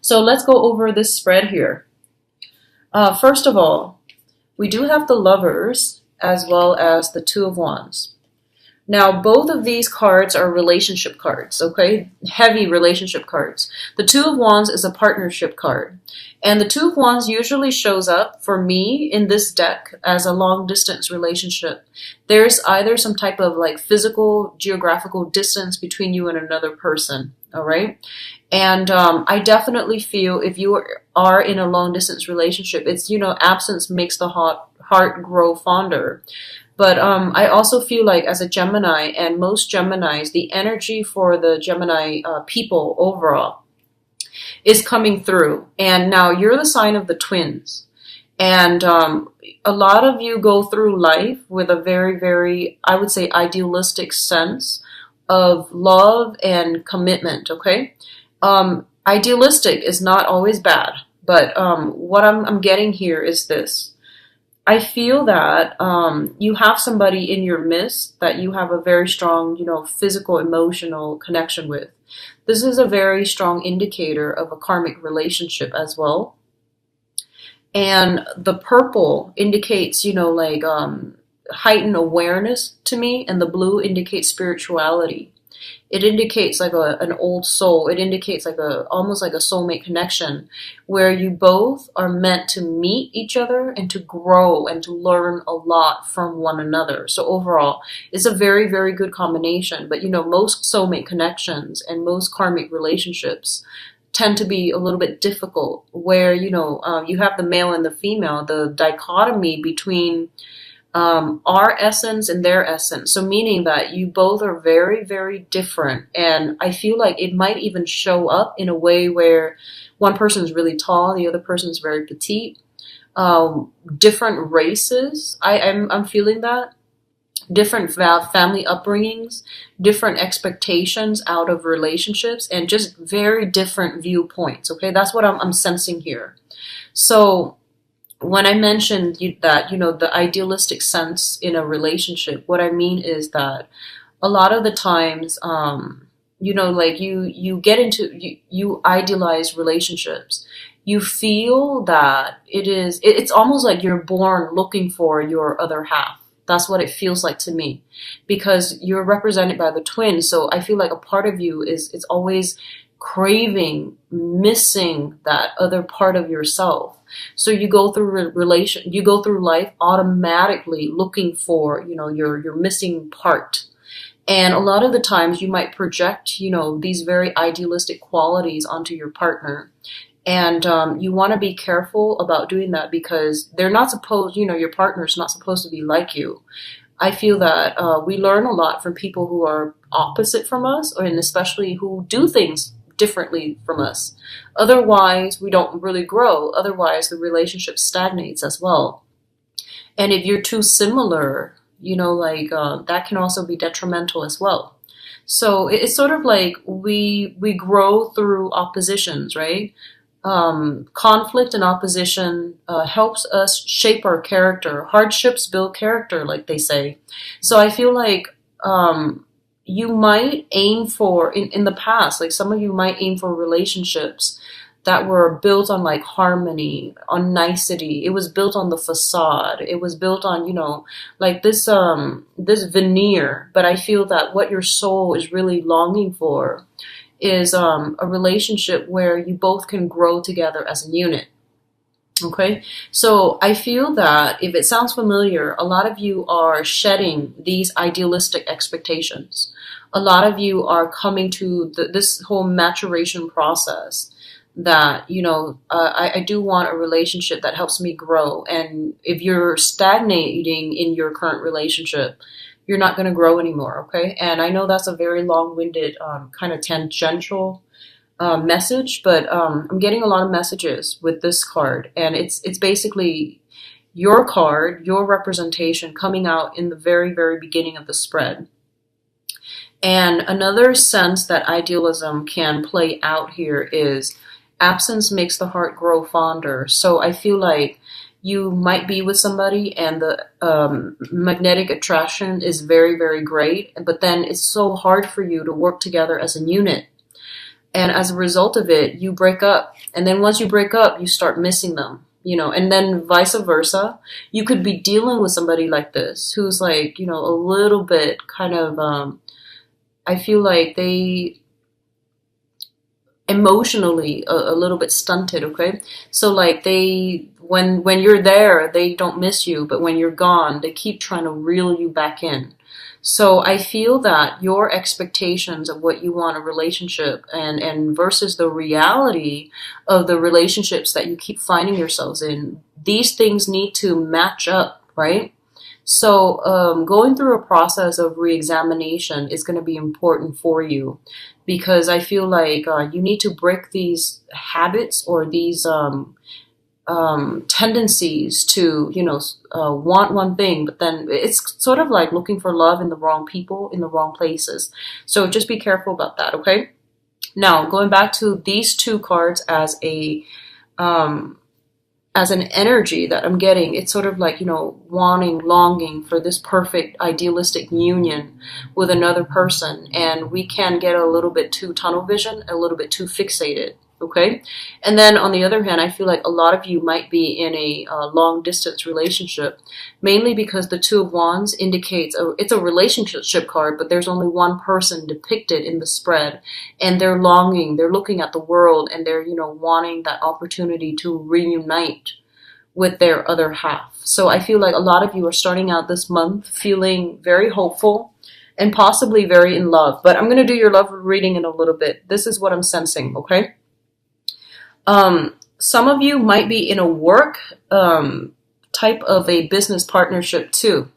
So let's go over this spread here. First of all, we do have the Lovers as well as the Two of Wands. Now, both of these cards are relationship cards, okay? Heavy relationship cards. The Two of Wands is a partnership card. And the Two of Wands usually shows up for me in this deck as a long distance relationship. There's either some type of like physical, geographical distance between you and another person, all right? And I definitely feel if you are in a long distance relationship, it's, absence makes the heart grow fonder. But I also feel like as a Gemini, and most Geminis, the energy for the Gemini people overall is coming through. And now you're the sign of the twins. And a lot of you go through life with a very, very, I would say, idealistic sense of love and commitment, okay? Idealistic is not always bad. But what I'm getting here is this. I feel that you have somebody in your midst that you have a very strong, physical, emotional connection with. This is a very strong indicator of a karmic relationship as well. And the purple indicates, heightened awareness to me, and the blue indicates spirituality. It indicates like an old soul. It indicates like almost like a soulmate connection where you both are meant to meet each other and to grow and to learn a lot from one another. So overall, it's a very, very good combination. But most soulmate connections and most karmic relationships tend to be a little bit difficult where, you have the male and the female, the dichotomy between our essence and their essence. So meaning that you both are very, very different. And I feel like it might even show up in a way where one person is really tall, the other person is very petite. Different races, I'm feeling that. Different family upbringings, different expectations out of relationships, and just very different viewpoints. Okay, that's what I'm sensing here. So when I mentioned that, the idealistic sense in a relationship, what I mean is that a lot of the times, like you get into, you idealize relationships. You feel that it's almost like you're born looking for your other half. That's what it feels like to me, because you're represented by the twins. So I feel like a part of you is always craving, missing that other part of yourself. So you go through you go through life automatically looking for, your missing part. And a lot of the times you might project, these very idealistic qualities onto your partner. And you want to be careful about doing that because they're not supposed, your partner's not supposed to be like you. I feel that we learn a lot from people who are opposite from us, and especially who do things differently from us. Otherwise, we don't really grow. Otherwise, the relationship stagnates as well. And if you're too similar, that can also be detrimental as well. So it's sort of like we grow through oppositions, right? Conflict and opposition helps us shape our character. Hardships build character, like they say. So I feel like you might aim for, in the past, like some of you might aim for relationships that were built on like harmony, on nicety. It was built on the facade. It was built on, like this veneer. But I feel that what your soul is really longing for is a relationship where you both can grow together as a unit. Okay, so I feel that if it sounds familiar, a lot of you are shedding these idealistic expectations. A lot of you are coming to this whole maturation process that, I do want a relationship that helps me grow. And if you're stagnating in your current relationship, you're not going to grow anymore, okay? And I know that's a very long-winded, kind of tangential message, but I'm getting a lot of messages with this card, and it's basically your card, your representation coming out in the very, very beginning of the spread. And another sense that idealism can play out here is absence makes the heart grow fonder. So I feel like you might be with somebody and the magnetic attraction is very, very great, but then it's so hard for you to work together as a unit. And as a result of it, you break up. And then once you break up, you start missing them, and then vice versa. You could be dealing with somebody like this who's like, a little bit kind of, I feel like they emotionally a little bit stunted, okay? So like when you're there, they don't miss you, but when you're gone, they keep trying to reel you back in. So I feel that your expectations of what you want a relationship and versus the reality of the relationships that you keep finding yourselves in, these things need to match up, right? So going through a process of reexamination is going to be important for you, because I feel like you need to break these habits or these tendencies to, want one thing, but then it's sort of like looking for love in the wrong people, in the wrong places. So just be careful about that, okay? Now, going back to these two cards as an energy that I'm getting, it's sort of like, wanting, longing for this perfect, idealistic union with another person. And we can get a little bit too tunnel vision, a little bit too fixated, okay? And then on the other hand, I feel like a lot of you might be in a long distance relationship, mainly because the Two of Wands indicates it's a relationship card, but there's only one person depicted in the spread, and they're longing, they're looking at the world, and they're, wanting that opportunity to reunite with their other half. So I feel like a lot of you are starting out this month feeling very hopeful and possibly very in love. But I'm going to do your love reading in a little bit. This is what I'm sensing, okay? Some of you might be in a work type of a business partnership too.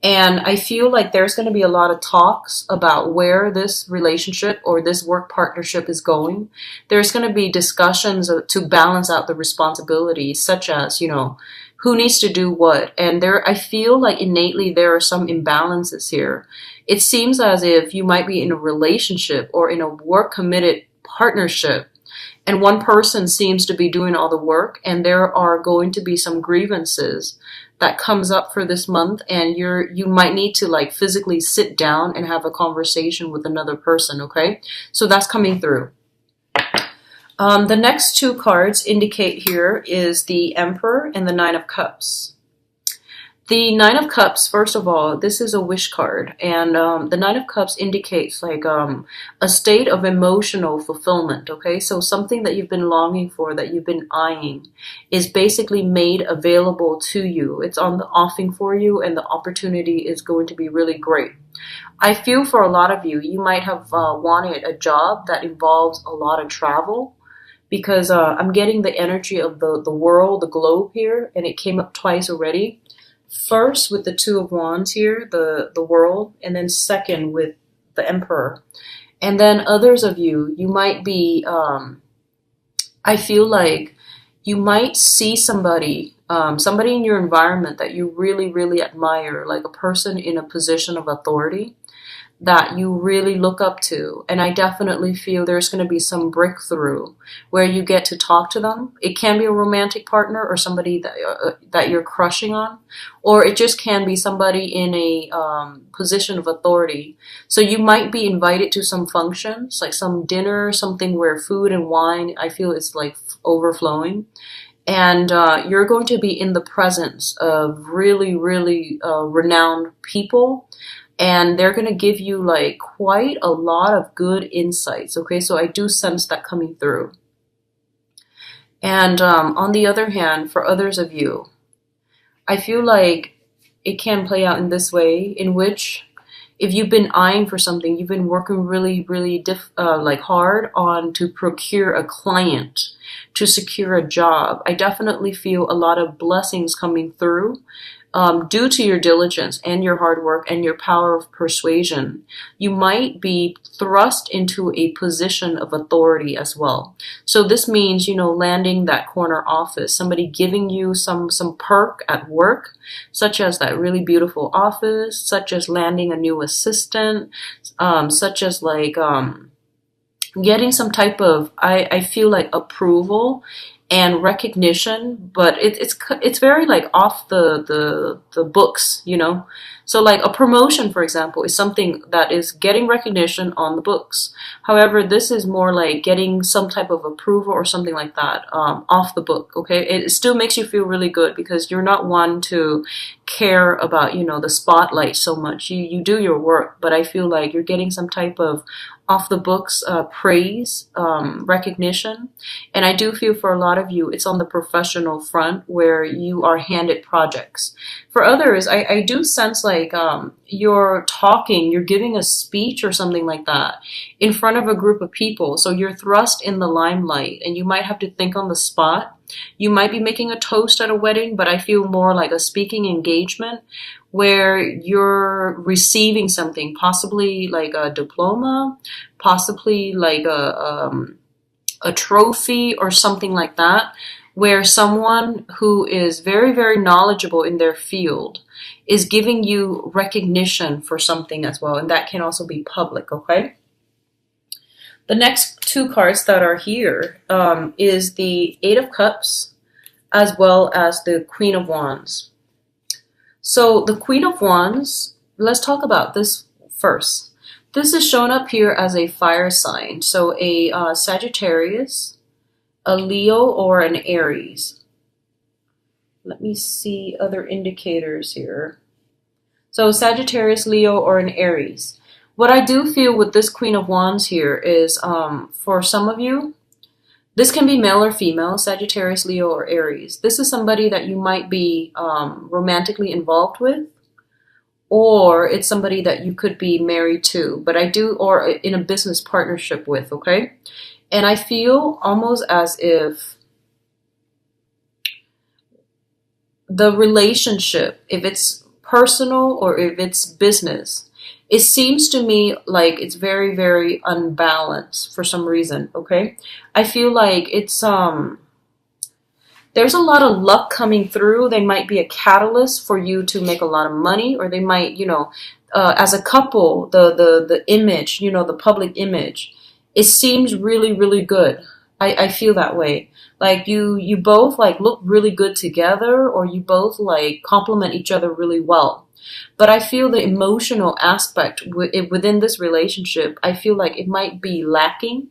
And I feel like there's going to be a lot of talks about where this relationship or this work partnership is going. There's going to be discussions to balance out the responsibilities, such as, who needs to do what. And I feel like innately there are some imbalances here. It seems as if you might be in a relationship or in a work committed partnership, and one person seems to be doing all the work, and there are going to be some grievances that comes up for this month, and you might need to like physically sit down and have a conversation with another person, okay? So that's coming through. The next two cards indicate here is the Emperor and the Nine of Cups. The Nine of Cups, first of all, this is a wish card, and the Nine of Cups indicates like a state of emotional fulfillment, okay? So something that you've been longing for, that you've been eyeing, is basically made available to you. It's on the offing for you, and the opportunity is going to be really great. I feel for a lot of you, you might have wanted a job that involves a lot of travel, because I'm getting the energy of the world, the globe here, and it came up twice already. First with the Two of Wands here, the world, and then second with the Emperor. And then others of you might be, I feel like you might see somebody in your environment that you really, really admire, like a person in a position of authority that you really look up to. And I definitely feel there's going to be some breakthrough where you get to talk to them. It can be a romantic partner or somebody that you're crushing on, or it just can be somebody in a position of authority. So you might be invited to some functions, like some dinner, something where food and wine, I feel it's like overflowing. And you're going to be in the presence of really, really renowned people. And they're going to give you like quite a lot of good insights, okay? So I do sense that coming through. And on the other hand, for others of you, I feel like it can play out in this way, in which if you've been eyeing for something, you've been working really, really hard on to procure a client, to secure a job. I definitely feel a lot of blessings coming through. Due to your diligence and your hard work and your power of persuasion, you might be thrust into a position of authority as well. So this means, landing that corner office, somebody giving you some perk at work, such as that really beautiful office, such as landing a new assistant, such as like getting some type of, I feel like approval and recognition, but it's very like off the books, you know. So like a promotion, for example, is something that is getting recognition on the books. However, this is more like getting some type of approval or something like that, off the book. Okay, it still makes you feel really good because you're not one to care about, you know, the spotlight so much. You do your work, but I feel like you're getting some type of off the books praise, recognition. And I do feel for a lot of you, it's on the professional front where you are handed projects. For others, I do sense like you're talking, you're giving a speech or something like that in front of a group of people. So you're thrust in the limelight and you might have to think on the spot. You might be making a toast at a wedding, but I feel more like a speaking engagement where you're receiving something, possibly like a diploma, possibly like a trophy or something like that, where someone who is very, very knowledgeable in their field is giving you recognition for something as well. And that can also be public, okay? The next two cards that are here is the Eight of Cups as well as the Queen of Wands. So the Queen of Wands, let's talk about this first. This is shown up here as a fire sign. So a Sagittarius, a Leo, or an Aries. Let me see other indicators here. So Sagittarius, Leo, or an Aries. What I do feel with this Queen of Wands here is for some of you, this can be male or female, Sagittarius, Leo, or Aries. This is somebody that you might be romantically involved with, or it's somebody that you could be married to, but I do, or in a business partnership with, okay? And I feel almost as if the relationship, if it's personal or if it's business, it seems to me like it's very, very unbalanced for some reason, okay? I feel like it's, there's a lot of luck coming through. They might be a catalyst for you to make a lot of money, or they might, you know, as a couple, the image, you know, the public image, it seems really, really good. I feel that way. Like you both like look really good together, or you both like complement each other really well. But I feel the emotional aspect within this relationship, I feel like it might be lacking.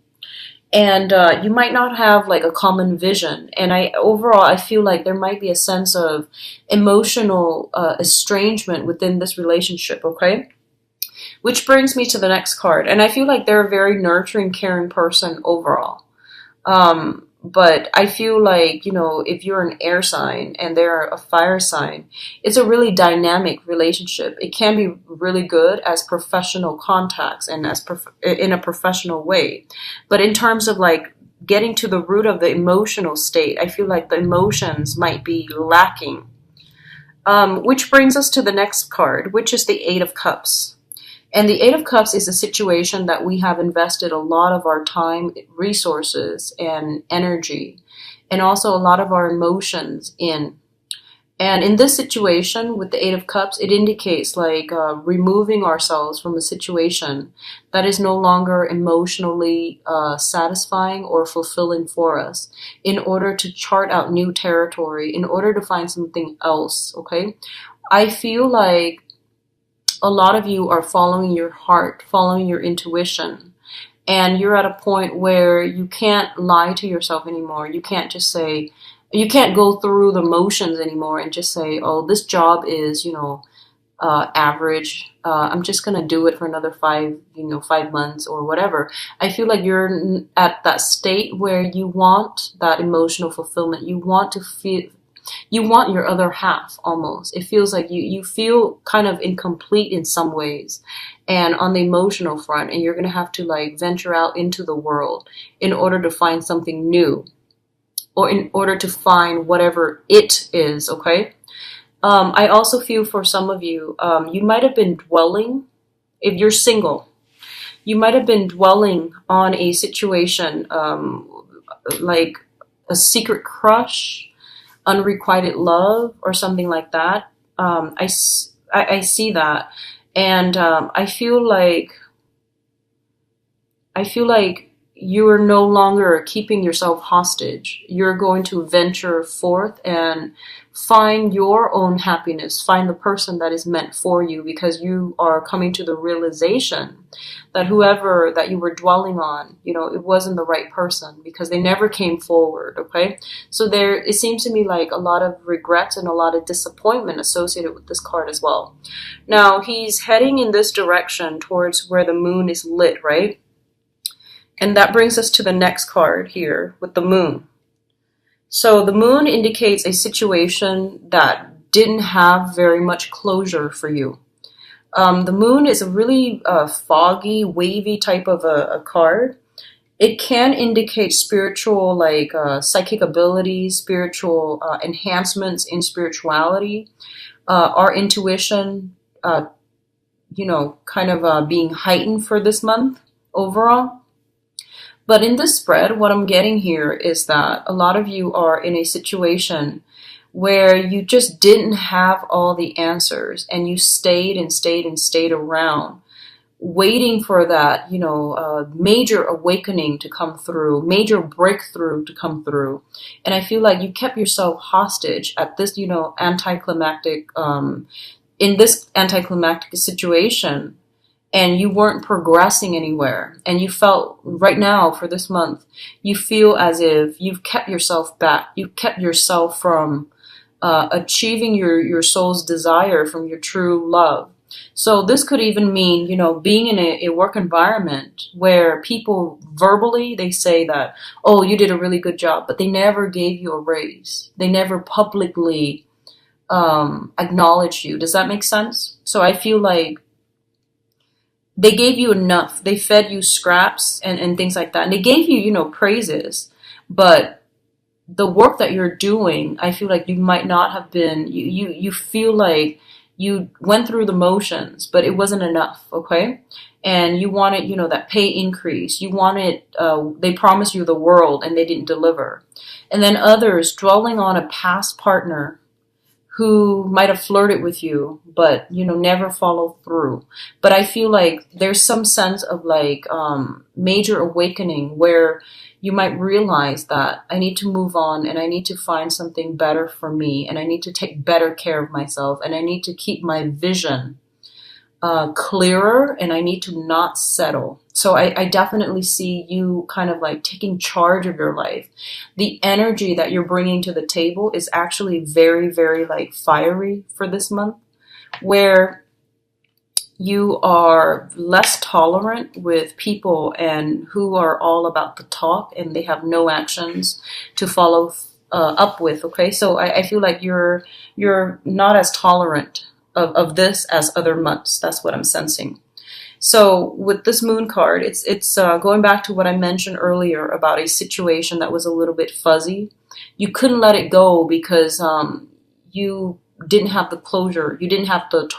And you might not have like a common vision. And overall, I feel like there might be a sense of emotional estrangement within this relationship, okay? Which brings me to the next card. And I feel like they're a very nurturing, caring person overall. But I feel like, you know, if you're an air sign and they're a fire sign, it's a really dynamic relationship. It can be really good as professional contacts and as in a professional way. But in terms of like getting to the root of the emotional state, I feel like the emotions might be lacking. Which brings us to the next card, which is the Eight of Cups. And the Eight of Cups is a situation that we have invested a lot of our time, resources, and energy, and also a lot of our emotions in. And in this situation with the Eight of Cups, it indicates like removing ourselves from a situation that is no longer emotionally satisfying or fulfilling for us in order to chart out new territory, in order to find something else, okay? I feel like a lot of you are following your heart, following your intuition, and you're at a point where you can't lie to yourself anymore. You can't just say, you can't go through the motions anymore and just say, oh, this job is, you know, average. I'm just going to do it for another 5 months or whatever. I feel like you're at that state where you want that emotional fulfillment. You want to feel, you want your other half almost. It feels like you feel kind of incomplete in some ways and on the emotional front, and you're going to have to like venture out into the world in order to find something new or in order to find whatever it is, okay? I also feel for some of you, you might have been dwelling, if you're single, you might have been dwelling on a situation like a secret crush, unrequited love, or something like that. I see that, and I feel like you are no longer keeping yourself hostage. You're going to venture forth and find your own happiness, find the person that is meant for you, because you are coming to the realization that whoever that you were dwelling on, it wasn't the right person because they never came forward, okay? So it seems to me like a lot of regrets and a lot of disappointment associated with this card as well. Now, he's heading in this direction towards where the moon is lit, right? And that brings us to the next card here with the moon. So the moon indicates a situation that didn't have very much closure for you. The moon is a really foggy, wavy type of a card. It can indicate spiritual, like psychic abilities, spiritual enhancements in spirituality, our intuition, kind of being heightened for this month overall. But in this spread, what I'm getting here is that a lot of you are in a situation where you just didn't have all the answers and you stayed and stayed and stayed around waiting for that, major awakening to come through, major breakthrough to come through. And I feel like you kept yourself hostage at this, anticlimactic, in this anticlimactic situation. And you weren't progressing anywhere. And you felt right now for this month, you feel as if you've kept yourself back. You kept yourself from achieving your soul's desire from your true love. So this could even mean, being in a work environment where people verbally, they say that, oh, you did a really good job, but they never gave you a raise. They never publicly acknowledged you. Does that make sense? So I feel like they gave you enough. They fed you scraps and things like that. And they gave you, praises. But the work that you're doing, I feel like you might not have been, you feel like you went through the motions, but it wasn't enough, okay? And you wanted, that pay increase. You wanted, they promised you the world and they didn't deliver. And then others dwelling on a past partner who might have flirted with you, but, never followed through. But I feel like there's some sense of like major awakening where you might realize that I need to move on and I need to find something better for me and I need to take better care of myself and I need to keep my vision clearer and I need to not settle. So I definitely see you kind of like taking charge of your life. The energy that you're bringing to the table is actually very, very like fiery for this month, where you are less tolerant with people and who are all about the talk and they have no actions to follow up with. Okay, so I feel like you're not as tolerant of this as other months. That's what I'm sensing. So with this moon card, it's going back to what I mentioned earlier about a situation that was a little bit fuzzy. You couldn't let it go because you didn't have the closure. You didn't have the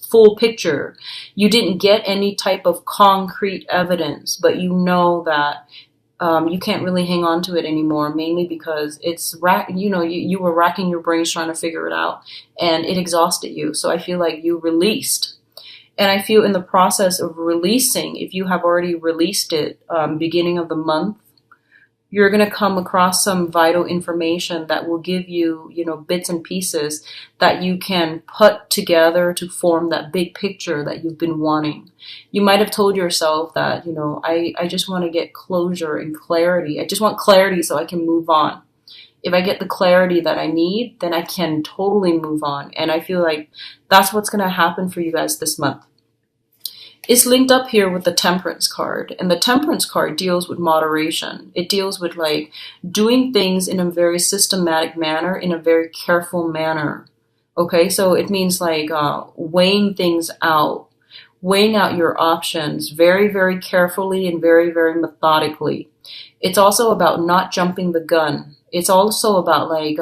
full picture. You didn't get any type of concrete evidence, but you know that you can't really hang on to it anymore, mainly because you were racking your brains trying to figure it out and it exhausted you. So I feel like you released. And I feel in the process of releasing, if you have already released it beginning of the month, you're going to come across some vital information that will give you, bits and pieces that you can put together to form that big picture that you've been wanting. You might have told yourself that, I just want to get closure and clarity. I just want clarity so I can move on. If I get the clarity that I need, then I can totally move on. And I feel like that's what's going to happen for you guys this month. It's linked up here with the Temperance card. And the Temperance card deals with moderation. It deals with like doing things in a very systematic manner, in a very careful manner. Okay, so it means like weighing things out, weighing out your options very, very carefully and very, very methodically. It's also about not jumping the gun. It's also about like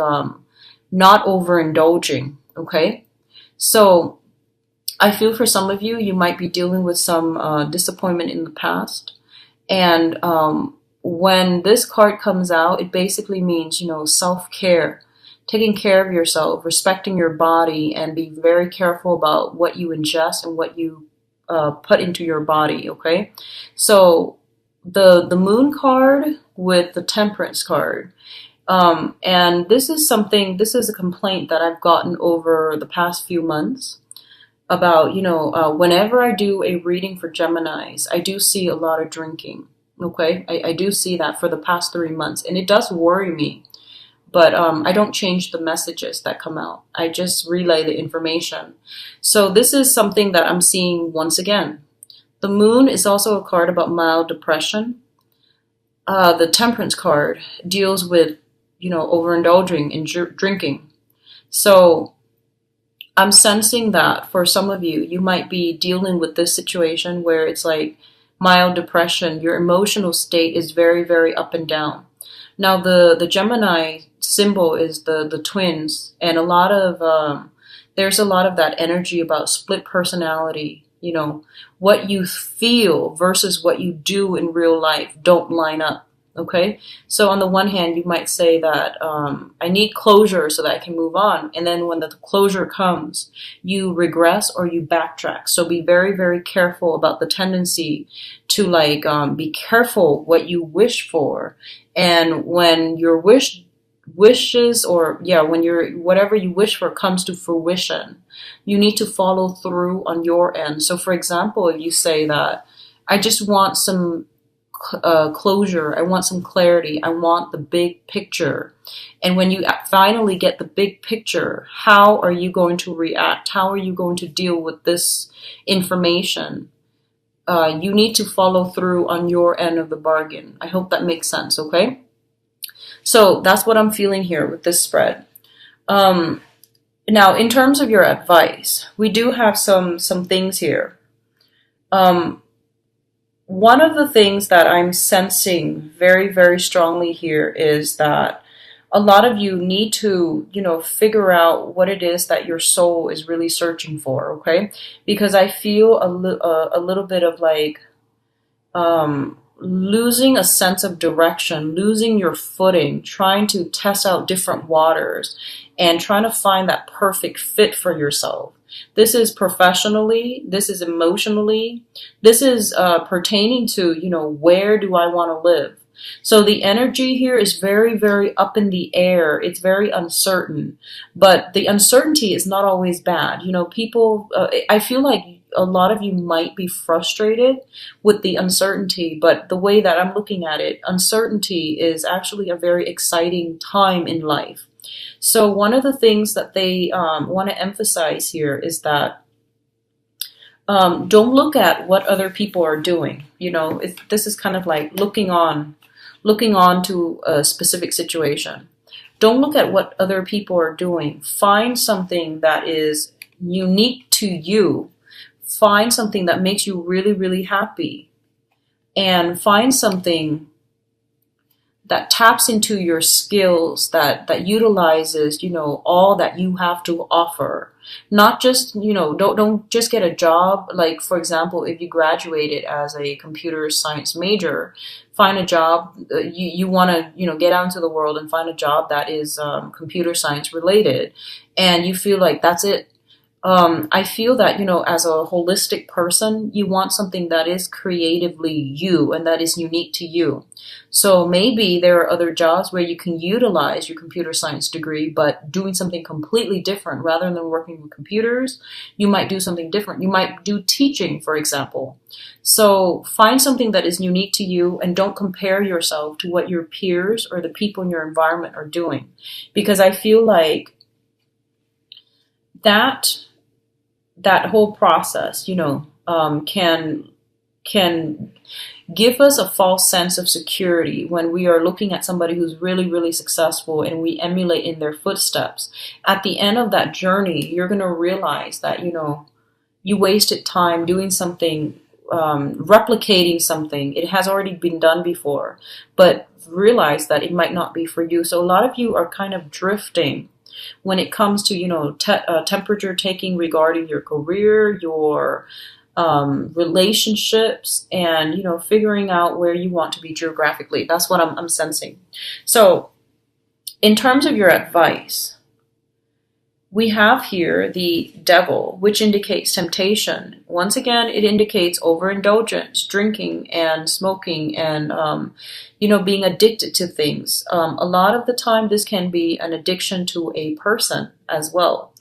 not overindulging, okay? So I feel for some of you, you might be dealing with some disappointment in the past. And when this card comes out, it basically means, self-care, taking care of yourself, respecting your body, and be very careful about what you ingest and what you put into your body, okay? So the moon card with the temperance card. And this is something, this is a complaint that I've gotten over the past few months about, whenever I do a reading for Geminis, I do see a lot of drinking. Okay, I do see that for the past 3 months, and it does worry me. But I don't change the messages that come out. I just relay the information. So this is something that I'm seeing once again. The moon is also a card about mild depression. The temperance card deals with, overindulging in drinking. So I'm sensing that for some of you, you might be dealing with this situation where it's like mild depression. Your emotional state is very, very up and down. Now, the Gemini symbol is the twins, and there's a lot of that energy about split personality. What you feel versus what you do in real life don't line up. Okay, so on the one hand, you might say that I need closure so that I can move on, and then when the closure comes, you regress or you backtrack. So be very, very careful about the tendency to be careful what you wish for, and when your wishes or when your whatever you wish for comes to fruition, you need to follow through on your end. So, for example, if you say that I just want some closure, I want some clarity, I want the big picture. And when you finally get the big picture, how are you going to react? How are you going to deal with this information? You need to follow through on your end of the bargain. I hope that makes sense, okay? So that's what I'm feeling here with this spread. Now, in terms of your advice, we do have some things here. One of the things that I'm sensing very, very strongly here is that a lot of you need to, figure out what it is that your soul is really searching for, okay? Because I feel a little bit of losing a sense of direction, losing your footing, trying to test out different waters, and trying to find that perfect fit for yourself. This is professionally, this is emotionally, this is pertaining to, where do I want to live? So the energy here is very, very up in the air. It's very uncertain, but the uncertainty is not always bad. People, I feel like a lot of you might be frustrated with the uncertainty, but the way that I'm looking at it, uncertainty is actually a very exciting time in life. So one of the things that they want to emphasize here is that don't look at what other people are doing. This is kind of like looking on to a specific situation. Don't look at what other people are doing. Find something that is unique to you. Find something that makes you really, really happy. And find something that taps into your skills, that utilizes, all that you have to offer. Not just, don't just get a job. Like, for example, if you graduated as a computer science major, find a job. You want to, get out into the world and find a job that is computer science related. And you feel like that's it. I feel that, as a holistic person, you want something that is creatively you and that is unique to you. So maybe there are other jobs where you can utilize your computer science degree, but doing something completely different. Rather than working with computers, you might do something different. You might do teaching, for example. So find something that is unique to you and don't compare yourself to what your peers or the people in your environment are doing. Because I feel like that whole process, can give us a false sense of security when we are looking at somebody who's really, really successful and we emulate in their footsteps. At the end of that journey, you're going to realize that, you wasted time doing something, replicating something. It has already been done before, but realize that it might not be for you. So a lot of you are kind of drifting when it comes to, temperature taking regarding your career, your relationships, and, figuring out where you want to be geographically. That's what I'm sensing. So in terms of your advice, We have here the devil, which indicates temptation. Once again, it indicates overindulgence, drinking and smoking and, being addicted to things. A lot of the time, this can be an addiction to a person as well.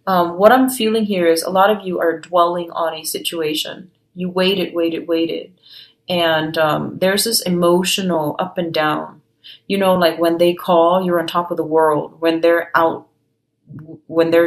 What I'm feeling here is a lot of you are dwelling on a situation. You waited. And there's this emotional up and down. Like when they call, you're on top of the world. When they're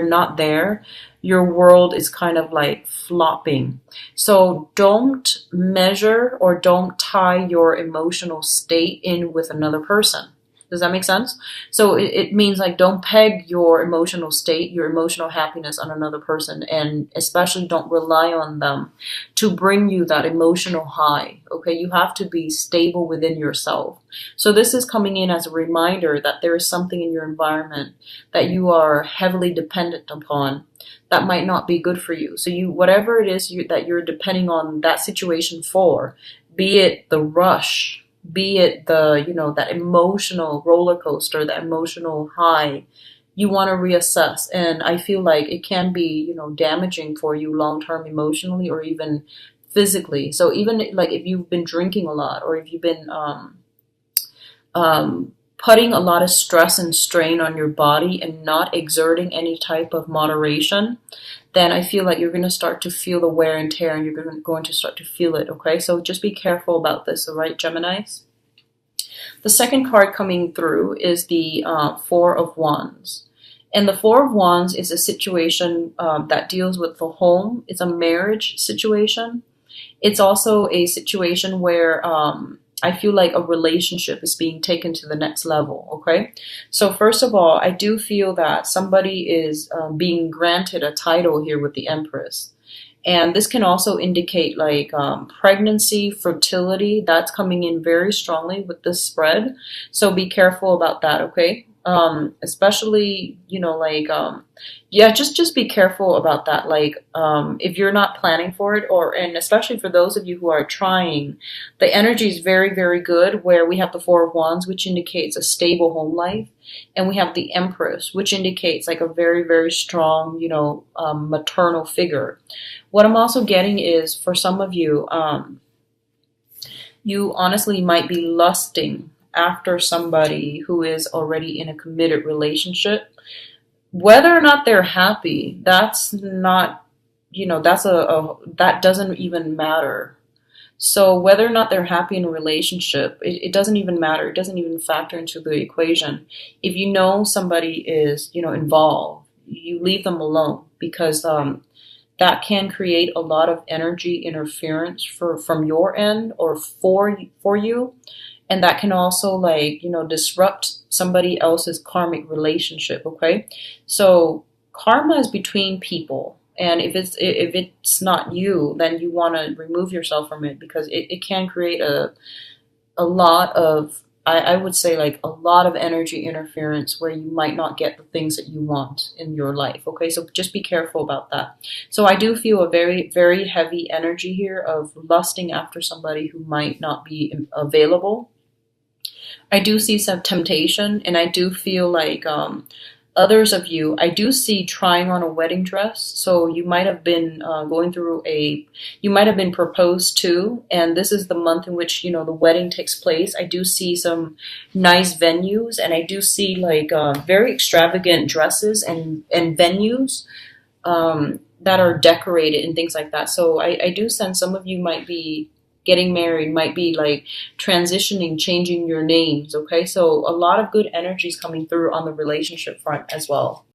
not there, your world is kind of like flopping. So don't measure or don't tie your emotional state in with another person. Does that make sense? So it means like don't peg your emotional state, your emotional happiness on another person, and especially don't rely on them to bring you that emotional high. Okay, you have to be stable within yourself. So this is coming in as a reminder that there is something in your environment that you are heavily dependent upon that might not be good for you. So whatever it is that you're depending on that situation for, be it the rush, be it that emotional roller coaster, that emotional high, you want to reassess. And I feel like it can be, damaging for you long term emotionally or even physically. So even like if you've been drinking a lot or if you've been putting a lot of stress and strain on your body and not exerting any type of moderation, then I feel like you're going to start to feel the wear and tear and you're going to start to feel it, okay? So just be careful about this, all right, Geminis? The second card coming through is the Four of Wands. And the Four of Wands is a situation that deals with the home. It's a marriage situation. It's also a situation where I feel like a relationship is being taken to the next level, okay? So first of all, I do feel that somebody is being granted a title here with the Empress. And this can also indicate like pregnancy, fertility. That's coming in very strongly with this spread. So be careful about that, okay? Especially, just be careful about that. Like, if you're not planning for it, and especially for those of you who are trying, the energy is very, very good. Where we have the Four of Wands, which indicates a stable home life, and we have the Empress, which indicates like a very, very strong, maternal figure. What I'm also getting is for some of you, you honestly might be lusting after somebody who is already in a committed relationship. Whether or not they're happy, that's not, that doesn't even matter. So whether or not they're happy in a relationship, it doesn't even matter. It doesn't even factor into the equation. If you know somebody is, involved, you leave them alone because that can create a lot of energy interference from your end or for you. And that can also disrupt somebody else's karmic relationship, okay? So karma is between people. And if it's not you, then you want to remove yourself from it because it can create a lot of, I would say like a lot of energy interference where you might not get the things that you want in your life, okay? So just be careful about that. So I do feel a very, very heavy energy here of lusting after somebody who might not be available. I do see some temptation, and I do feel like others of you, I do see trying on a wedding dress. So you might have been you might have been proposed to, and this is the month in which, the wedding takes place. I do see some nice venues, and I do see like very extravagant dresses and venues that are decorated and things like that. So I do sense some of you might be getting married, might be like transitioning, changing your names, okay? So a lot of good energies coming through on the relationship front as well.